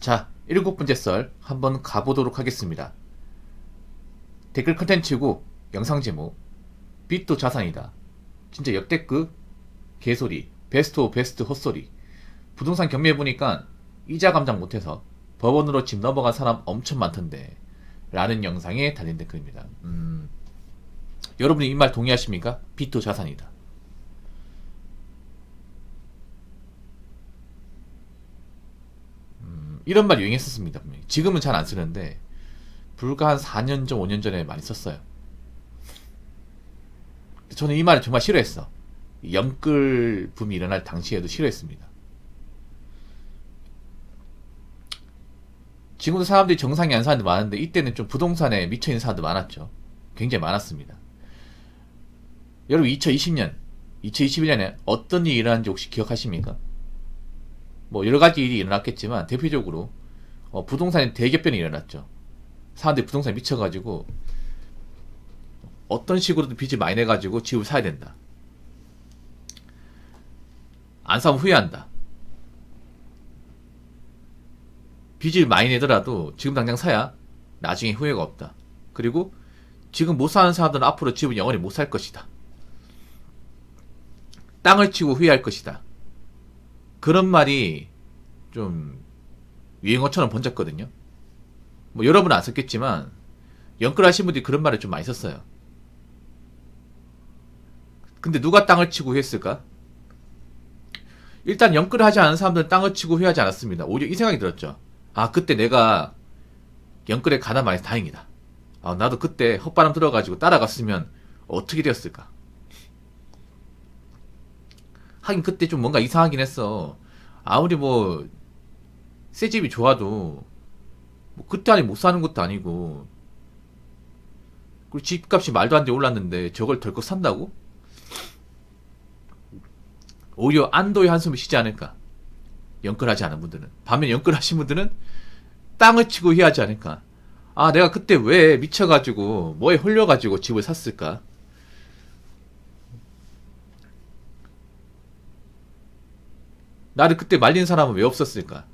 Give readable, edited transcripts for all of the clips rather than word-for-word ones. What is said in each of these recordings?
자, 일곱 번째 썰 한번 가보도록 하겠습니다. 댓글 컨텐츠고 영상 제목 빚도 자산이다. 진짜 역대급 개소리, 베스트 오브 베스트 헛소리. 부동산 경매해보니까 이자 감당 못해서 법원으로 집 넘어간 사람 엄청 많던데 라는 영상에 달린 댓글입니다. 여러분이 이 말 동의하십니까? 빚도 자산이다. 이런 말 유행했었습니다. 분명히. 지금은 잘 안 쓰는데 불과 한 4년 전, 5년 전에 많이 썼어요. 저는 이 말을 정말 싫어했어. 영끌 붐이 일어날 당시에도 싫어했습니다. 지금도 사람들이 정상이 안 사는 데 많은데 이때는 좀 부동산에 미쳐있는 사람도 많았죠. 굉장히 많았습니다. 여러분 2020년, 2021년에 어떤 일이 일어났는지 혹시 기억하십니까? 뭐 여러가지 일이 일어났겠지만 대표적으로 부동산에 대격변이 일어났죠. 사람들이 부동산에 미쳐가지고 어떤 식으로든 빚을 많이 내가지고 집을 사야 된다. 안 사면 후회한다. 빚을 많이 내더라도 지금 당장 사야 나중에 후회가 없다. 그리고 지금 못 사는 사람들은 앞으로 집을 영원히 못 살 것이다. 땅을 치고 후회할 것이다. 그런 말이 좀 유행어처럼 번졌거든요. 뭐 여러분은 안 썼겠지만 영끌하신 분들이 그런 말을 좀 많이 썼어요. 근데 누가 땅을 치고 후회했을까? 일단 영끌을 하지 않은 사람들은 땅을 치고 후회하지 않았습니다. 오히려 이 생각이 들었죠. 아, 그때 내가 영끌에 가다 말해서 다행이다. 아, 나도 그때 헛바람 들어가지고 따라갔으면 어떻게 되었을까? 하긴 그때 좀 뭔가 이상하긴 했어. 아무리 뭐 새 집이 좋아도 뭐 그때 안에 못 사는 것도 아니고, 그리고 집값이 말도 안 되게 올랐는데 저걸 덜컥 산다고? 오히려 안도의 한숨을 쉬지 않을까? 영끌하지 않은 분들은. 반면 영끌하신 분들은 땅을 치고 후회하지 않을까? 아, 내가 그때 왜 미쳐가지고 뭐에 홀려가지고 집을 샀을까? 나를 그때 말린 사람은 왜 없었을까?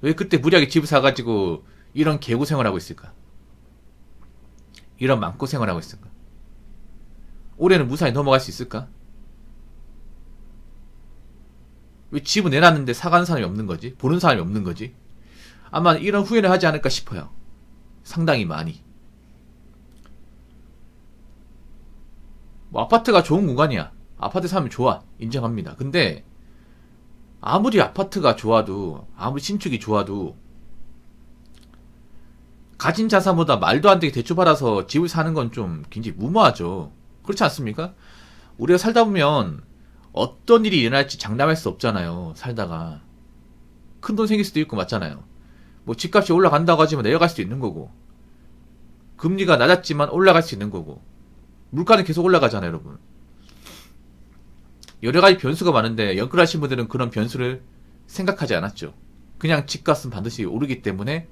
왜 그때 무리하게 집을 사가지고 이런 개고생을 하고 있을까? 이런 마음고생을 하고 있을까? 올해는 무사히 넘어갈 수 있을까? 왜 집을 내놨는데 사가는 사람이 없는 거지? 보는 사람이 없는 거지? 아마 이런 후회를 하지 않을까 싶어요. 상당히 많이. 뭐 아파트가 좋은 공간이야. 아파트 사면 좋아. 인정합니다. 근데 아무리 아파트가 좋아도, 아무리 신축이 좋아도 가진 자산보다 말도 안 되게 대출받아서 집을 사는 건 좀 굉장히 무모하죠. 그렇지 않습니까? 우리가 살다 보면 어떤 일이 일어날지 장담할 수 없잖아요. 살다가 큰 돈 생길 수도 있고 맞잖아요. 뭐 집값이 올라간다고 하지만 내려갈 수도 있는 거고, 금리가 낮았지만 올라갈 수 있는 거고, 물가는 계속 올라가잖아요, 여러분. 여러가지 변수가 많은데 영끌하신 분들은 그런 변수를 생각하지 않았죠. 그냥 집값은 반드시 오르기 때문에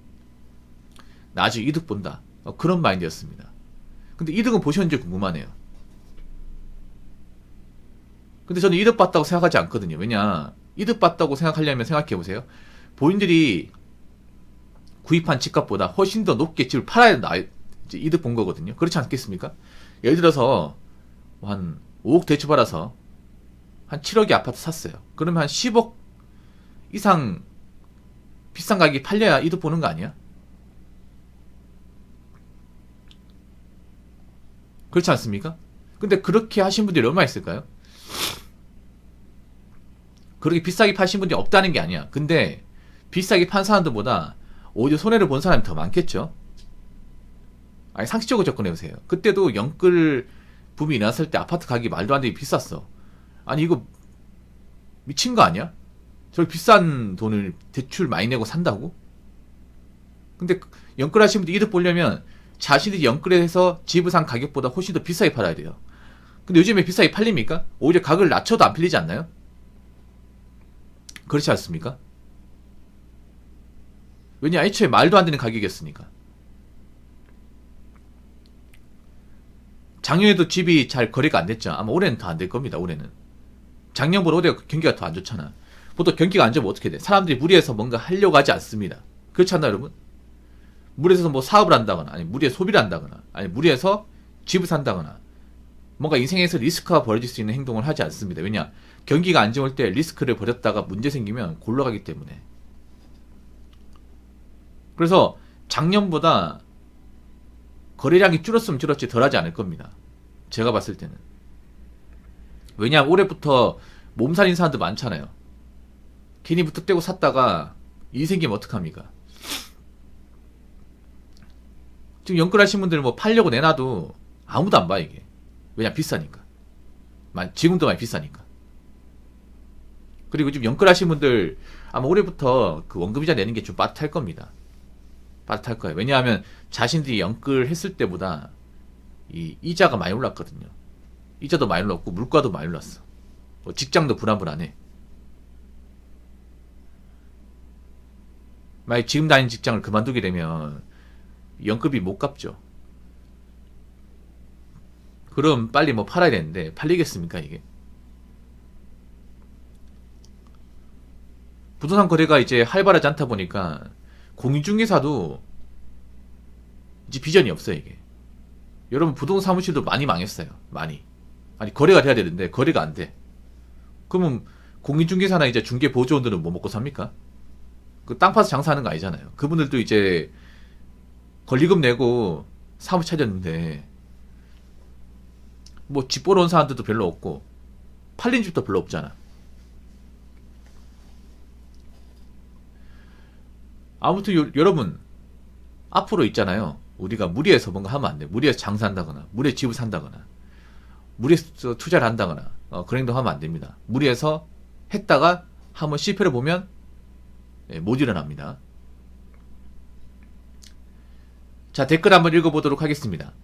나중에 이득 본다, 그런 마인드였습니다. 근데 이득은 보셨는지 궁금하네요. 근데 저는 이득 봤다고 생각하지 않거든요. 왜냐, 이득 봤다고 생각하려면 생각해보세요. 본인들이 구입한 집값보다 훨씬 더 높게 집을 팔아야 이득 본 거거든요. 그렇지 않겠습니까? 예를 들어서 한 5억 대출 받아서 한 7억의 아파트 샀어요. 그러면 한 10억 이상 비싼 가격이 팔려야 이득 보는 거 아니야? 그렇지 않습니까? 근데 그렇게 하신 분들이 얼마나 있을까요? 그렇게 비싸게 파신 분들이 없다는 게 아니야. 근데 비싸게 판 사람들보다 오히려 손해를 본 사람이 더 많겠죠? 아니, 상식적으로 접근해보세요. 그때도 영끌 붐이 일어났을 때 아파트 가격이 말도 안 되게 비쌌어. 아니, 이거 미친 거 아니야? 저렇게 비싼 돈을 대출 많이 내고 산다고? 근데 영끌하신 분들 이득 보려면 자신들이 영끌해서 집을 산 가격보다 훨씬 더 비싸게 팔아야 돼요. 근데 요즘에 비싸게 팔립니까? 오히려 가격을 낮춰도 안 팔리지 않나요? 그렇지 않습니까? 왜냐, 애초에 말도 안 되는 가격이었으니까. 작년에도 집이 잘 거래가 안 됐죠. 아마 올해는 더 안 될 겁니다. 올해는 작년보다 올해가 경기가 더 안 좋잖아. 보통 경기가 안 좋으면 어떻게 돼? 사람들이 무리해서 뭔가 하려고 하지 않습니다. 그렇지 않나요, 여러분? 무리해서 뭐 사업을 한다거나, 아니 무리해서 소비를 한다거나, 아니 무리해서 집을 산다거나, 뭔가 인생에서 리스크가 벌어질 수 있는 행동을 하지 않습니다. 왜냐? 경기가 안 좋을 때 리스크를 벌였다가 문제 생기면 골로 가기 때문에. 그래서 작년보다 거래량이 줄었으면 줄었지 덜하지 않을 겁니다. 제가 봤을 때는. 왜냐하면 올해부터 몸살인 사람들 많잖아요. 괜히 무턱대고 샀다가 일 생기면 어떡합니까? 지금 연끌하신 분들 뭐 팔려고 내놔도 아무도 안 봐, 이게. 왜냐, 비싸니까. 지금도 많이 비싸니까. 그리고 지금 연끌하신 분들 아마 올해부터 그 원금이자 내는 게 좀 빠듯할 겁니다. 빠듯할 거예요. 왜냐하면 자신들이 연끌 했을 때보다 이 이자가 많이 올랐거든요. 이자도 많이 올랐고 물가도 많이 올랐어. 직장도 불안불안해. 만약 지금 다니는 직장을 그만두게 되면 연급이 못 갚죠. 그럼 빨리 뭐 팔아야 되는데 팔리겠습니까, 이게? 부동산 거래가 이제 활발하지 않다 보니까 공인중개사도 이제 비전이 없어요, 이게. 여러분 부동산 사무실도 많이 망했어요. 많이. 아니 거래가 돼야 되는데 거래가 안 돼. 그러면 공인중개사나 이제 중개보조원들은 뭐 먹고 삽니까? 그 땅 파서 장사하는 거 아니잖아요. 그분들도 이제 권리금 내고 사무 찾았는데 뭐 집 보러 온 사람들도 별로 없고 팔린 집도 별로 없잖아. 아무튼 여러분 앞으로 있잖아요. 우리가 무리해서 뭔가 하면 안 돼. 무리해서 장사한다거나 무리해서 집을 산다거나 무리해서 투자를 한다거나 그런 행동 하면 안 됩니다. 무리해서 했다가 한번 실패를 보면 못 일어납니다. 자, 댓글 한번 읽어보도록 하겠습니다.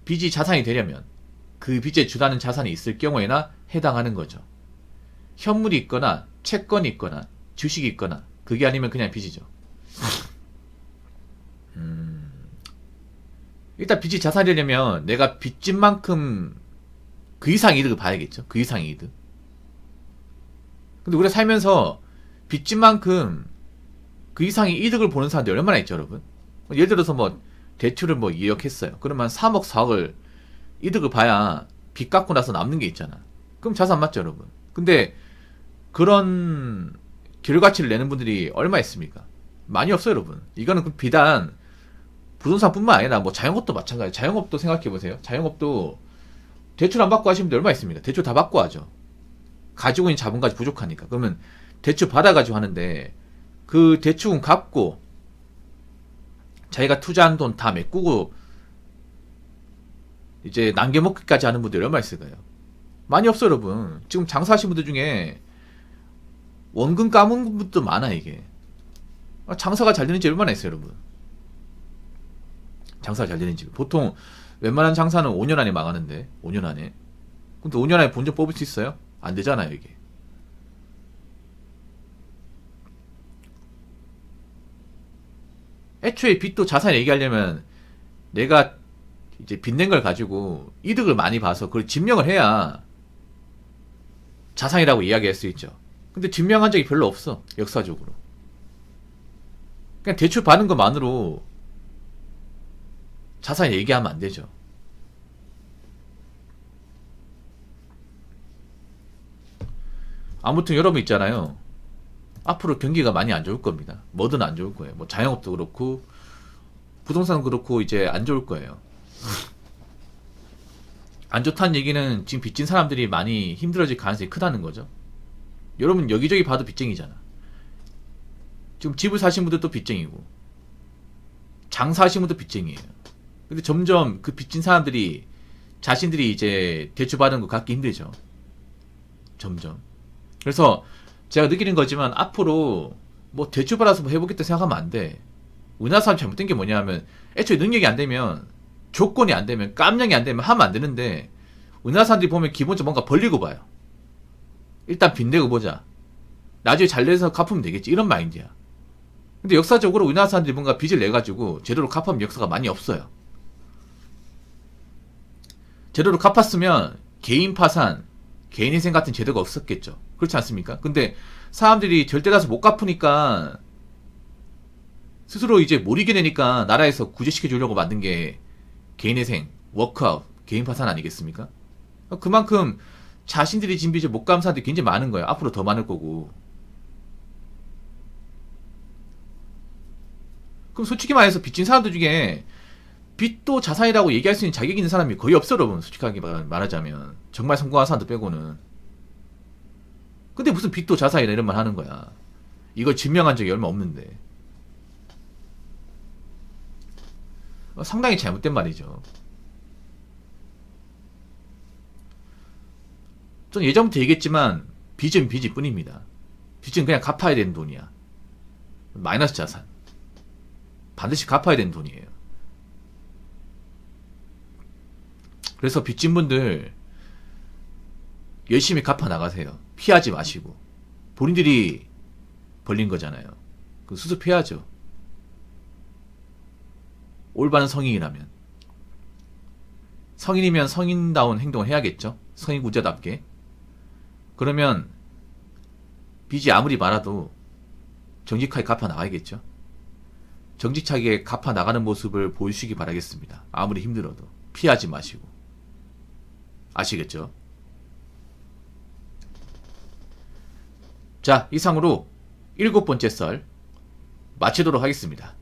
빚이 자산이 되려면 그 빚에 주다는 자산이 있을 경우에나 해당하는 거죠. 현물이 있거나 채권이 있거나 주식이 있거나 그게 아니면 그냥 빚이죠. 일단 빚이 자산이 되려면 내가 빚진 만큼 그 이상 이득을 봐야겠죠. 그 이상 이득. 근데 우리가 살면서 빚진 만큼 그 이상의 이득을 보는 사람들이 얼마나 있죠, 여러분? 예를 들어서 뭐 대출을 뭐 2억 했어요. 그러면 3억, 4억을 이득을 봐야 빚 갚고 나서 남는 게 있잖아. 그럼 자산 맞죠, 여러분? 근데 그런 결과치를 내는 분들이 얼마 있습니까? 많이 없어요, 여러분. 이거는 비단 부동산뿐만 아니라 뭐 자영업도 마찬가지. 자영업도 생각해보세요. 자영업도 대출 안 받고 하시는 분들 얼마 있습니까? 대출 다 받고 하죠. 가지고 있는 자본까지 부족하니까. 그러면 대출 받아가지고 하는데 그 대출은 갚고 자기가 투자한 돈 다 메꾸고 이제 남겨먹기까지 하는 분들이 얼마 있을까요? 많이 없어요, 여러분. 지금 장사하시는 분들 중에 원금 까먹은 분도 많아, 이게. 장사가 잘 되는 집 얼마나 있어요, 여러분? 장사가 잘 되는 집. 보통 웬만한 장사는 5년 안에 망하는데, 5년 안에. 근데 5년 안에 본전 뽑을 수 있어요? 안 되잖아요, 이게. 애초에 빚도 자산 얘기하려면 내가 이제 빚낸 걸 가지고 이득을 많이 봐서 그걸 증명을 해야 자산이라고 이야기할 수 있죠. 근데 증명한 적이 별로 없어, 역사적으로. 그냥 대출 받은 것만으로 자산 얘기하면 안 되죠. 아무튼 여러분 있잖아요. 앞으로 경기가 많이 안 좋을 겁니다. 뭐든 안 좋을 거예요. 뭐 자영업도 그렇고 부동산도 그렇고 이제 안 좋을 거예요. 안 좋다는 얘기는 지금 빚진 사람들이 많이 힘들어질 가능성이 크다는 거죠. 여러분 여기저기 봐도 빚쟁이잖아. 지금 집을 사신 분들도 빚쟁이고 장사하신 분도 빚쟁이에요. 근데 점점 그 빚진 사람들이 자신들이 이제 대출 받은 거 갚기 힘들죠. 점점. 그래서 제가 느끼는 거지만 앞으로 뭐 대출 받아서 뭐 해보겠다 생각하면 안 돼. 우리나라 사람 잘못된 게 뭐냐면 애초에 능력이 안 되면 조건이 안 되면 깜냥이 안 되면 하면 안 되는데 우리나라 사람들이 보면 기본적으로 뭔가 벌리고 봐요. 일단 빚 내고 보자. 나중에 잘 내서 갚으면 되겠지. 이런 마인드야. 근데 역사적으로 우리나라 사람들이 뭔가 빚을 내가지고 제대로 갚은 역사가 많이 없어요. 제대로 갚았으면 개인 파산, 개인회생 같은 제도가 없었겠죠. 그렇지 않습니까? 근데 사람들이 절대다수 못 갚으니까 스스로 이제 못 이겨내니까 나라에서 구제시켜 주려고 만든 게 개인회생, 워크아웃, 개인 파산 아니겠습니까? 그만큼 자신들이 진 빚을 못 갚은 사람들이 굉장히 많은 거예요. 앞으로 더 많을 거고. 그럼 솔직히 말해서 빚진 사람들 중에 빚도 자산이라고 얘기할 수 있는 자격 있는 사람이 거의 없어, 여러분. 솔직하게 말하자면. 정말 성공한 사람들 빼고는. 근데 무슨 빚도 자산이라 이런 말 하는 거야. 이걸 증명한 적이 얼마 없는데. 상당히 잘못된 말이죠. 전 예전부터 얘기했지만 빚은 빚일 뿐입니다. 빚은 그냥 갚아야 되는 돈이야. 마이너스 자산. 반드시 갚아야 되는 돈이에요. 그래서 빚진 분들 열심히 갚아 나가세요. 피하지 마시고. 본인들이 벌린 거잖아요. 그 수습해야죠. 올바른 성인이라면. 성인이면 성인다운 행동을 해야겠죠. 성인구제답게. 그러면 빚이 아무리 많아도 정직하게 갚아 나가야겠죠. 정직하게 갚아 나가는 모습을 보여주시기 바라겠습니다. 아무리 힘들어도 피하지 마시고. 아시겠죠? 자, 이상으로 7번째 썰 마치도록 하겠습니다.